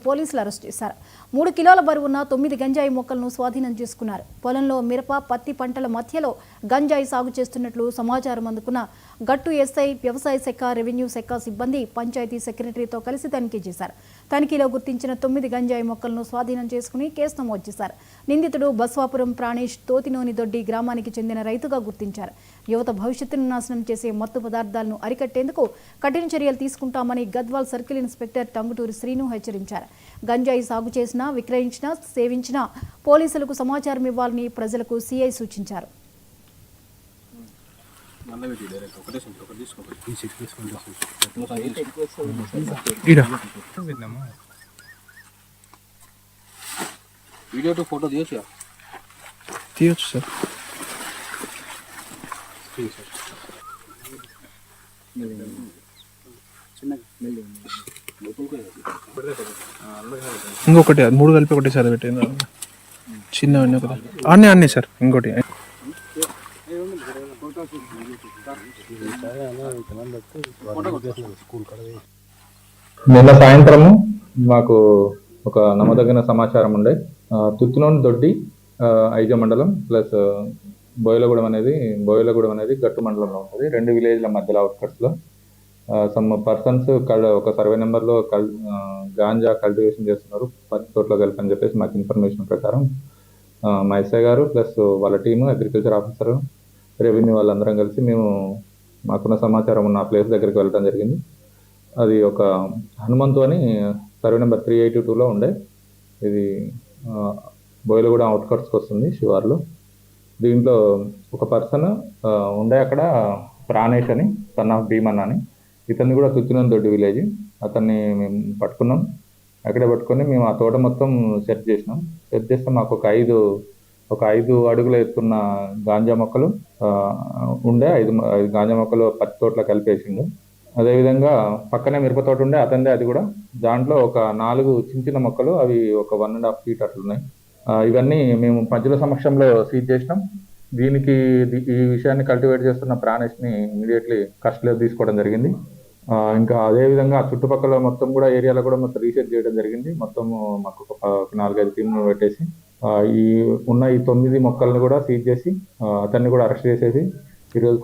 పోలీసులు అరెస్ట్ చేశారు. 3 కిలోల బరువున్న 9 గంజాయి మొక్కలను స్వాధీనం చేసుకున్నారు. పొలంలో మిరప, పత్తి పంటల మధ్యలో గంజాయి సాగు చేస్తున్నట్లు సమాచారం అందుకున్న గట్టు ఎస్ఐ, వ్యవసాయ శాఖ, రెవెన్యూ శాఖ సిబ్బంది పంచాయతీ సెక్రటరీతో కలిసి తనిఖీ చేశారు. తనిఖీలో గుర్తించిన 9 గంజాయి మొక్కలను స్వాధీనం చేసుకుని కేసు నమోదు చేశారు. నిందితుడు బస్వాపురం ప్రాణేష్ తోతినోని దొడ్డి గ్రామానికి చెందిన రైతుగా గుర్తించారు. యువత భవిష్యత్తును నాశనం చేసే మత్తు పదార్థాలను అరికట్టేందుకు కఠిన చర్యలు తీసుకుంటామని గద్వాల్ సర్కిల్ ఇన్స్పెక్టర్ టంగుటూరి శ్రీను హెచ్చరించారు. గంజాయి సాగు చేసినా, విక్రయించినా, సేవించినా పోలీసులకు సమాచారం ఇవ్వాలని ప్రజలకు సీఐ సూచించారు. వీడియో టు ఫోటో తీయొచ్చు సార్. ఇంకొకటి 3 కలిపి ఒకటేసారి పెట్టింది చిన్నవన్నీ ఒకటి అన్నీ సార్. ఇంకోటి నిన్న సాయంత్రము మాకు ఒక నమ్మదగిన సమాచారం ఉండే తుత్తునోని దొడ్డి ఐజ మండలం ప్లస్ బోయలగూడెం అనేది గట్టు మండలంలో ఉంటుంది. 2 విలేజ్ల మధ్యలో అవుట్కట్స్లో సమ్ పర్సన్స్ ఒక సర్వే నెంబర్లో గాంజా కల్టివేషన్ చేస్తున్నారు పత్తి తోటలో కలిపి అని చెప్పేసి మాకు ఇన్ఫర్మేషన్ ప్రకారం మా ఎస్ఐ గారు ప్లస్ వాళ్ళ టీము, అగ్రికల్చర్ ఆఫీసర్, రెవెన్యూ వాళ్ళందరం కలిసి మేము మాకున్న సమాచారం ఉన్న ప్లేస్ దగ్గరికి వెళ్ళడం జరిగింది. అది ఒక హనుమంతు అని సర్వే నెంబర్ 382లో ఉండే. ఇది బోయలగూడెం అవుట్కట్స్కి వస్తుంది శివార్లో. దీంట్లో ఒక పర్సన్ ఉండే అక్కడ ప్రాణేష్ అని, సన్ ఆఫ్ భీమన్ అని. ఇతన్ని కూడా తుత్తునోని దొడ్డి విలేజ్. అతన్ని మేము పట్టుకున్నాం. అక్కడే పట్టుకొని మేము ఆ తోట మొత్తం సెర్చ్ చేసినాం. సెర్చ్ చేస్తే మాకు ఒక 5 అడుగుల ఎత్తున్న గాంజా మొక్కలు ఉండే. 5 గాంజా మొక్కలు పత్తి తోటలో కలిపేసిండు. అదేవిధంగా పక్కనే మిరప తోట ఉండే, అతందే అది కూడా. దాంట్లో ఒక 4 చిన్న మొక్కలు, అవి ఒక 1.5 feet అట్లున్నాయి. ఇవన్నీ మేము పంచుల సమక్షంలో సీజ్ చేసినాం. దీనికి ఈ విషయాన్ని కల్టివేట్ చేస్తున్న ప్రాణేష్ని ఇమీడియట్లీ కస్టడీలో తీసుకోవడం జరిగింది. ఇంకా అదేవిధంగా చుట్టుపక్కల మొత్తం కూడా ఏరియాలో కూడా మొత్తం రీసెర్చ్ చేయడం జరిగింది. మొత్తము మాకు ఒక 4-5 టీంలు పెట్టేసి ఈ 9 మొక్కలను కూడా సీజ్ చేసి అతన్ని కూడా అరెస్ట్ చేసేసి ఈరోజు